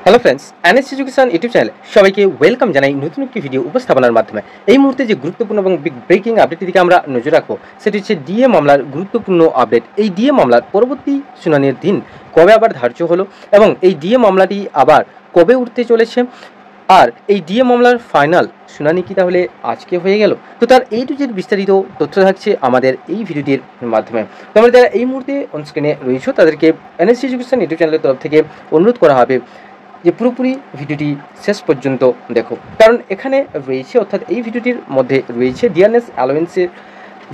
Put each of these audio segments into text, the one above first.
Hello friends, NS education YouTube চ্যানেলে সবাইকে welcome জানাই নতুন একটি ভিডিও উপস্থাপনার মাধ্যমে। এই মুহূর্তে যে গুরুত্বপূর্ণ এবং বিগ ব্রেকিং আপডেটটির দিকে আমরা নজর রাখবো সেটি হচ্ছে ডিএ মামলার গুরুত্বপূর্ণ আপডেট। এই ডিএ মামলার পরবর্তী শুনানির দিন কবে আবার ধার্য হলো এবং এই ডিএ মামলাটি আবার কবে উঠতে চলেছে, আর এই ডিএ মামলার ফাইনাল শুনানি কি তাহলে আজকে হয়ে গেল? তো তার এই টু জেড বিস্তারিত তথ্য থাকছে আমাদের এই ভিডিওটির মাধ্যমে। তোমরা যারা এই মুহূর্তে অনস্ক্রিনে রয়েছে তাদেরকে এনএস এডুকেশন ইউটিউব চ্যানেলের তরফ থেকে অনুরোধ করা হবে যে পুরোপুরি ভিডিওটি শেষ পর্যন্ত দেখো, কারণ এখানে রয়েছে অর্থাৎ এই ভিডিওটির মধ্যে রয়েছে ডিএনএস অ্যালাউয়েন্সের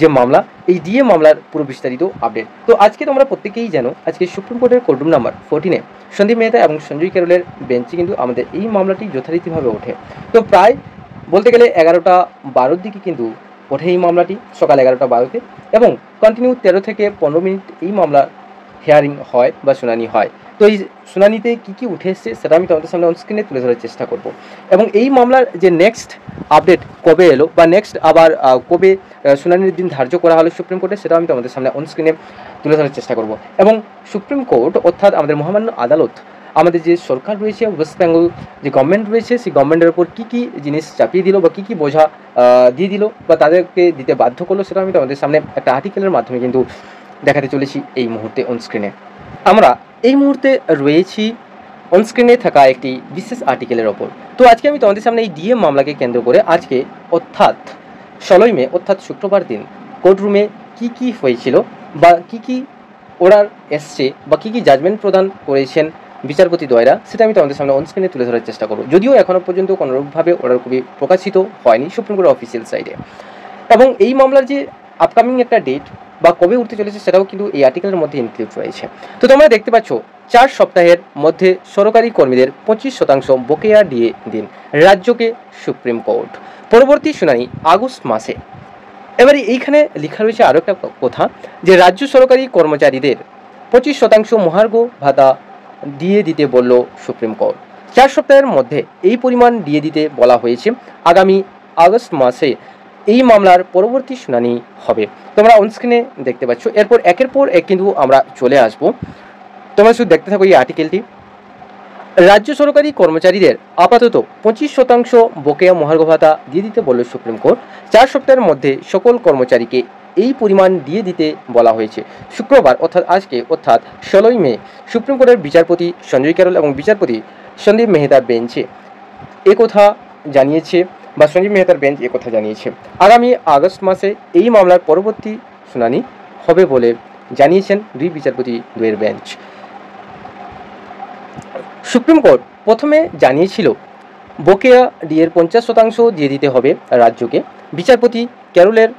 যে মামলা, এই ডিএ মামলার পুরো বিস্তারিত আপডেট। তো আজকে তোমরা প্রত্যেকেই জানো আজকে সুপ্রিম কোর্টের কোর্টরুম নাম্বার 14-এ সন্দীপ মেহতা এবং সঞ্জয় ক্যারলের বেঞ্চে কিন্তু আমাদের এই মামলাটি যথারীতিভাবে ওঠে। তো প্রায় বলতে গেলে 11টা 12-র দিকে কিন্তু ওঠে এই মামলাটি, সকাল 11টা 12-তে, এবং কন্টিনিউ 13 থেকে 15 মিনিট এই মামলা হিয়ারিং হয় বা শুনানি হয়। তো এই শুনানিতে কী কী উঠে এসছে সেটা আমি তোমাদের সামনে অনস্ক্রিনে তুলে ধরার চেষ্টা করব, এবং এই মামলার যে নেক্সট আপডেট কবে এলো বা নেক্সট আবার কবে শুনানির দিন ধার্য করা হলো সুপ্রিম কোর্টে সেটা আমি তোমাদের সামনে অনস্ক্রিনে তুলে ধরার চেষ্টা করব। এবং সুপ্রিম কোর্ট অর্থাৎ আমাদের মহামান্য আদালত আমাদের যে সরকার রয়েছে, ওয়েস্ট বেঙ্গল যে গভর্নমেন্ট রয়েছে, সেই গভর্নমেন্টের ওপর কী কী জিনিস চাপিয়ে দিল বা কী কী বোঝা দিয়ে দিল বা তাদেরকে দিতে বাধ্য করলো সেটা আমি তোমাদের সামনে একটা আর্টিকেলের মাধ্যমে কিন্তু দেখাতে চলেছি এই মুহূর্তে অনস্ক্রিনে। আমরা এই মুহূর্তে রয়েছি অনস্ক্রিনে থাকা একটি বিশেষ আর্টিকেলের ওপর। তো আজকে আমি তোমাদের সামনে এই ডিএ মামলাকে কেন্দ্র করে আজকে অর্থাৎ 16 মে অর্থাৎ শুক্রবার দিন কোর্টরুমে কী কী হয়েছিল বা কী কী অর্ডার এসছে বা কী কী জাজমেন্ট প্রদান করেছেন বিচারপতি দ্বয়রা সেটা আমি তোমাদের সামনে অনস্ক্রিনে তুলে ধরার চেষ্টা করব। যদিও এখনও পর্যন্ত কোনোরূপভাবে অর্ডার কপি প্রকাশিত হয়নি সুপ্রিম কোর্টের অফিসিয়াল সাইটে, এবং এই মামলার যে আপকামিং একটা ডেট বা কবে উঠতে চলেছে সেটাও কিন্তু এই আর্টিকেলের মধ্যে ইনক্লুড রয়েছে। তো তোমরা দেখতে পাচ্ছ 4 সপ্তাহের মধ্যে সরকারি কর্মীদের 25% বকেয়া দিয়ে দিন রাজ্যকে সুপ্রিম কোর্ট, পরবর্তী শুনানি আগস্ট মাসে। এবারে এইখানে লেখা রয়েছে আরও একটা কথা যে রাজ্য সরকারি কর্মচারীদের 25% মহার্ঘ ভাতা দিয়ে দিতে বলল সুপ্রিম কোর্ট। 4 সপ্তাহের মধ্যে এই পরিমাণ দিয়ে দিতে বলা হয়েছে। আগামী আগস্ট মাসে এই মামলার পরবর্তী শুনানি হবে। তোমরা অনস্ক্রিনে দেখতে পাচ্ছ। এরপর একের পর এক কিন্তু আমরা চলে আসব, তোমরা শুধু দেখতে থাকো এই আর্টিকেলটি। রাজ্য সরকারি কর্মচারীদের আপাতত 25% বকেয়া মহার্ঘ ভাতা দিয়ে দিতে বলল সুপ্রিম কোর্ট। 4 সপ্তাহের মধ্যে সকল কর্মচারীকে এই পরিমাণ দিয়ে দিতে বলা হয়েছে। শুক্রবার অর্থাৎ আজকে অর্থাৎ 16 মে সুপ্রিম কোর্টের বিচারপতি সঞ্জয় ক্যারল এবং বিচারপতি সন্দীপ মেহতার বেঞ্চে একথা জানিয়েছে বা সঞ্জীব মেহতার বেঞ্চ একথা জানিয়েছে। আগামী আগস্ট মাসে এই মামলার পরবর্তী শুনানি হবে বলে জানিয়েছেন দুই বিচারপতি দ্বয়ের বেঞ্চ। সুপ্রিম কোর্ট প্রথমে জানিয়েছিল বকেয়া ডিএর 50% দিয়ে দিতে হবে রাজ্যকে। বিচারপতি ক্যারলের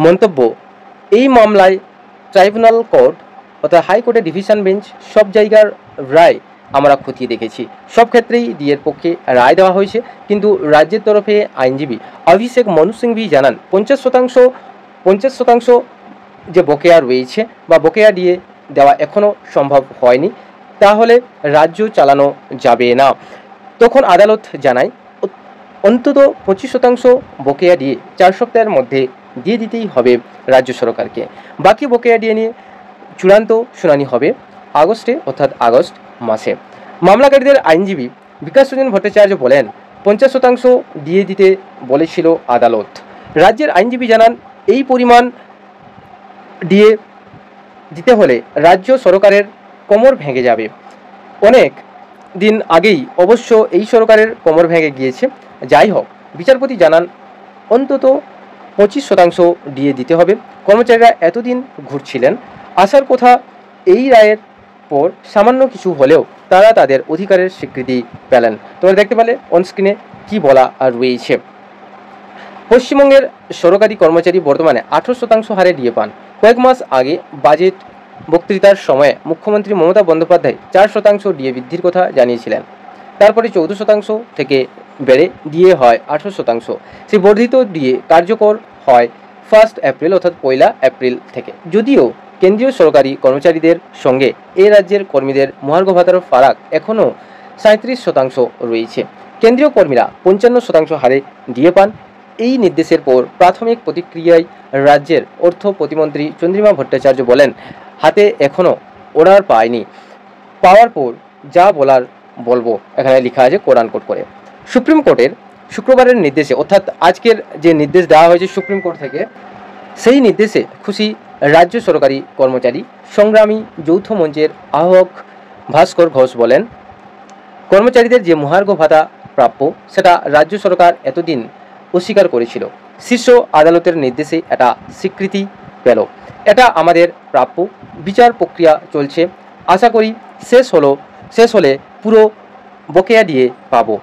মন্তব্য, এই মামলায় ট্রাইব্যুনাল কোর্ট অর্থাৎ হাইকোর্টের ডিভিশন বেঞ্চ সব জায়গার রায় আমরা খতিয়ে দেখেছি, সব ক্ষেত্রেই ডিএর পক্ষে রায় দেওয়া হয়েছে, কিন্তু রাজ্যের তরফে আইনজীবী অভিষেক মনু সিংভি জানান 50% যে বকেয়া রয়েছে বা বকেয়া ডিএ দেওয়া এখনও সম্ভব হয়নি, তাহলে রাজ্য চালানো যাবে না। তখন আদালত জানায় অন্তত 25% বকেয়া দিয়ে 4 সপ্তাহের মধ্যে দিয়ে দিতেই হবে রাজ্য সরকারকে। বাকি বকেয়া দিয়ে নিয়ে চূড়ান্ত শুনানি হবে আগস্টে অর্থাৎ আগস্ট মাসে। মামলাকারীদের আইনজীবী বিকাশ রঞ্জন ভট্টাচার্য বলেন 50% দিয়ে দিতে বলেছিল আদালত। রাজ্যের আইনজীবী জানান এই পরিমাণ দিয়ে দিতে হলে রাজ্য সরকারের কোমর ভেঙে যাবে। অনেক দিন আগেই অবশ্য এই সরকারের কোমর ভেঙে গিয়েছে। যাই হোক, বিচারপতি জানান অন্তত 25% দিয়ে দিতে হবে। কর্মচারীরা এতদিন ঘুরছিলেন, আসার কথা এই রায়ের পর সামান্য কিছু হলেও তারা তাদের অধিকারের স্বীকৃতি পেলেন। তোমরা দেখতে পেলে অনস্ক্রিনে কি বলা রয়েছে। পশ্চিমবঙ্গের সরকারি কর্মচারী বর্তমানে 18% হারে ডিএ পান। কয়েক মাস আগে বাজেট বক্তৃতার সময়ে মুখ্যমন্ত্রী মমতা বন্দ্যোপাধ্যায় 4% ডিএ বৃদ্ধির কথা জানিয়েছিলেন। তারপরে 14% থেকে বেড়ে ডিএ হয় 18%। সেই বর্ধিত ডিএ কার্যকর হয় 1 এপ্রিল অর্থাৎ 1 এপ্রিল থেকে। যদিও কেন্দ্রীয় সরকারি কর্মচারীদের সঙ্গে এ রাজ্যের কর্মীদের মহার্ঘ ভাতার ফারাক এখনও 37% রয়েছে। কেন্দ্রীয় কর্মীরা 55% হারে ডিএ পান। এই নির্দেশের পর প্রাথমিক প্রতিক্রিয়ায় রাজ্যের অর্থ প্রতিমন্ত্রী চন্দ্রিমা ভট্টাচার্য বলেন, হাতে এখনও অর্ডার পায়নি, পাওয়ার পর যা বলার বলবো, এখানে লেখা আছে কোট আনকোট করে। সুপ্রিম কোর্টের শুক্রবারের নির্দেশে, অর্থাৎ আজকের যে নির্দেশ দেওয়া হয়েছে সুপ্রিম কোর্ট থেকে, সেই নির্দেশে খুশি রাজ্য সরকারি কর্মচারী সংগ্রামী যৌথ মঞ্চের আহ্বায়ক ভাস্কর ঘোষ বলেন, কর্মচারীদের যে মহার্ঘ ভাতা প্রাপ্য সেটা রাজ্য সরকার এতদিন অস্বীকার করেছিল। শীর্ষ আদালতের নির্দেশে এটা স্বীকৃতি পেল। এটা আমাদের প্রাপ্য। বিচার প্রক্রিয়া চলছে, আশা করি শেষ হলে পুরো বকেয়া দিয়ে পাবো।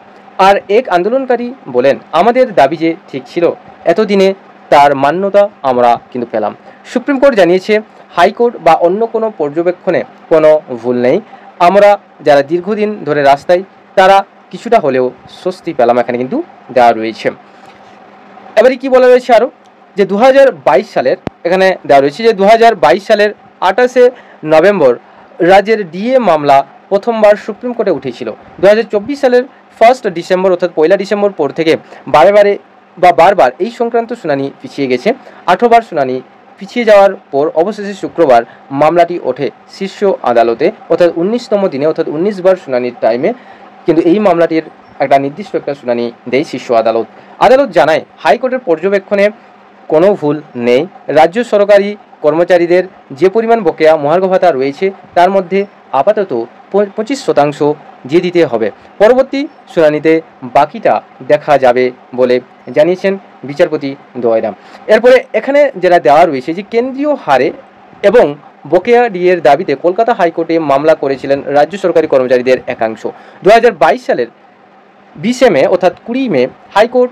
আর এক আন্দোলনকারী বলেন, আমাদের দাবি যে ঠিক ছিল এতদিনে তার মান্যতা আমরা কিন্তু পেলাম। সুপ্রিম কোর্ট জানিয়েছে, হাইকোর্ট বা অন্য কোনো পর্যবেক্ষণে কোনো ভুল নেই। আমরা যারা দীর্ঘদিন ধরে রাস্তায়, তারা কিছুটা হলেও স্বস্তি পেলাম, এখানে কিন্তু দেওয়া রয়েছে। এবারে কি বলা রয়েছে আরও, যে 2022 সালের এখানে দেওয়া রয়েছে যে 2022 সালের 28শে নভেম্বর রাজ্যের ডিএ মামলা প্রথমবার সুপ্রিম কোর্টে উঠেছিল। 2024 সালের 1 ডিসেম্বর অর্থাৎ 1 ডিসেম্বর পর থেকে বারবার এই সংক্রান্ত শুনানি পিছিয়ে গেছে। 18 বার শুনানি পিছিয়ে যাওয়ার পর অবশেষে শুক্রবার মামলাটি ওঠে শীর্ষ আদালতে, অর্থাৎ 19তম দিনে, অর্থাৎ 19 বার শুনানির টাইমে কিন্তু এই মামলাটির একটা নির্দিষ্ট একটা শুনানি দেয় শীর্ষ আদালত। আদালত জানায়, হাইকোর্টের পর্যবেক্ষণে কোনো ভুল নেই। রাজ্য সরকারি কর্মচারীদের যে পরিমাণ বকেয়া মহার্ঘ ভাতা রয়েছে তার মধ্যে আপাতত 25% দিয়ে দিতে হবে। পরবর্তী শুনানিতে বাকিটা দেখা যাবে বলে জানিয়েছেন বিচারপতি দয়রাম। এরপরে এখানে যেটা দেওয়া রয়েছে যে কেন্দ্রীয় হারে এবং বকেয়া ডিএর দাবিতে কলকাতা হাইকোর্টে মামলা করেছিলেন রাজ্য সরকারি কর্মচারীদের একাংশ। 2022 সালের 20 মে অর্থাৎ 20 মে হাইকোর্ট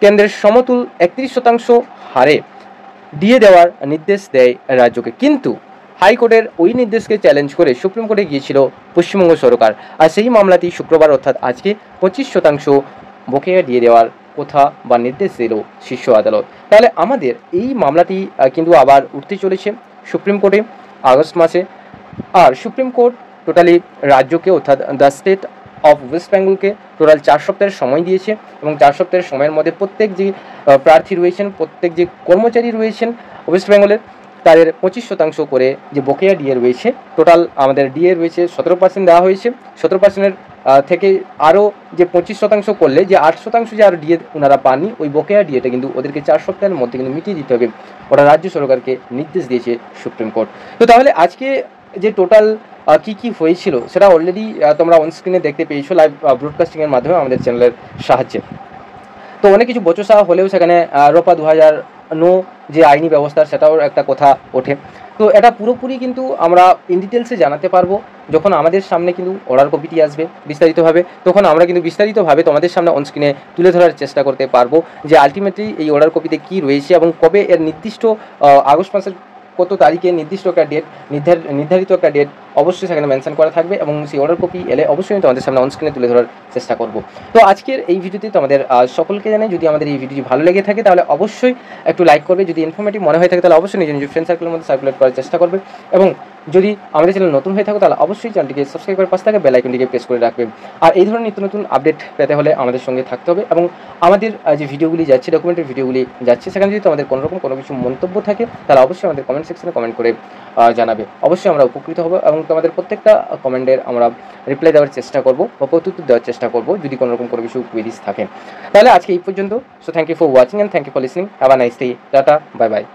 কেন্দ্রের সমতুল 31% হারে ডিএ দেওয়ার নির্দেশ দেয় রাজ্যকে, কিন্তু হাইকোর্টের ওই নির্দেশকে চ্যালেঞ্জ করে সুপ্রিম কোর্টে গিয়েছিল পশ্চিমবঙ্গ সরকার। আর সেই মামলাটি শুক্রবার অর্থাৎ আজকে 25% বকেয়া দিয়ে দেওয়ার কথা বা নির্দেশ দিল শীর্ষ আদালত। তাহলে আমাদের এই মামলাটি কিন্তু আবার উঠতে চলেছে সুপ্রিম কোর্টে আগস্ট মাসে। আর সুপ্রিম কোর্ট টোটালি রাজ্যকে অর্থাৎ দ্য স্টেট অফ ওয়েস্ট বেঙ্গলকে টোটাল 4 সপ্তাহের সময় দিয়েছে, এবং 4 সপ্তাহের সময়ের মধ্যে প্রত্যেক যে প্রার্থী রয়েছেন, প্রত্যেক যে কর্মচারী রয়েছেন ওয়েস্ট বেঙ্গলের, তাদের 25% করে যে বকেয়া ডিএ রয়েছে, টোটাল আমাদের ডিএ রয়েছে 17% দেওয়া হয়েছে। 17%-এর থেকে আরও যে 25% করলে যে 8% যে আরও ডিএ ওনারা পাননি, ওই বকেয়া ডিএটা কিন্তু ওদেরকে 4 সপ্তাহের মধ্যে কিন্তু মিটিয়ে দিতে হবে, ওটা রাজ্য সরকারকে নির্দেশ দিয়েছে সুপ্রিম কোর্ট। তো তাহলে আজকে যে টোটাল কি হয়েছিল সেটা অলরেডি তোমরা অনস্ক্রিনে দেখতে পেয়েছো লাইভ ব্রডকাস্টিংয়ের মাধ্যমে আমাদের চ্যানেলের সাহায্যে। তো অনেক কিছু বচসা হলেও সেখানে রোপা 2009 যে আইনি ব্যবস্থা সেটাও একটা কথা ওঠে। তো এটা পুরোপুরি কিন্তু আমরা ইন ডিটেলসে জানাতে পারবো যখন আমাদের সামনে কিন্তু অর্ডার কপিটি আসবে বিস্তারিতভাবে, তখন আমরা কিন্তু বিস্তারিতভাবে তোমাদের সামনে অনস্ক্রিনে তুলে ধরার চেষ্টা করতে পারবো যে আলটিমেটলি এই অর্ডার কপিতে কী রয়েছে এবং কবে এর নির্দিষ্ট আগস্ট মাসের কত তারিখে নির্দিষ্ট একটা ডেট নির্ধারিত একটা ডেট অবশ্যই সেখানে মেনশন করা থাকবে, এবং সেই অর্ডার কপি এলে অবশ্যই তোমাদের সামনে অনস্ক্রিনে তুলে ধরার চেষ্টা করব। তো আজকের এই ভিডিওতে তোমাদের সকলকে জানাই, যদি আমাদের এই ভিডিওটি ভালো লেগে থাকে তাহলে অবশ্যই একটু লাইক করবে, যদি ইনফরমেটিভ মনে হয়ে থাকে তাহলে অবশ্যই নিজের ফ্রেন্ড সার্কেলের মধ্যে সার্কুলেট করার চেষ্টা করবে, এবং যদি আমাদের চ্যানেল নতুন হয়ে থাকো তাহলে অবশ্যই চ্যানেলটিকে সাবস্ক্রাইব করে পাশে থাকা বেল আইকনটিকে প্রেস করে রাখবে। আর এই ধরনের নিত্য নতুন আপডেট পেতে হলে আমাদের সঙ্গে থাকতে হবে, এবং আমাদের যে ভিডিওগুলি যাচ্ছে, ডকুমেন্টের ভিডিওগুলি যাচ্ছে, সেখানে যদি তোমাদের কোনোরকম কোনো কিছু মন্তব্য থাকে তাহলে অবশ্যই আমাদের কমেন্ট সেকশনে কমেন্ট করে জানাবে। অবশ্যই আমরা উপকৃত হব, এবং তোমাদের প্রত্যেকটা কমেন্টের আমরা রিপ্লাই দেওয়ার চেষ্টা করব বা প্রত্যুত্তর দেওয়ার চেষ্টা করব যদি কোনোরকম কোনো কিছু কুইরিজ থাকে। তাহলে আজকে এই পর্যন্ত। So thank you for watching and thank you for listening. Have a nice day. Tata, bye by.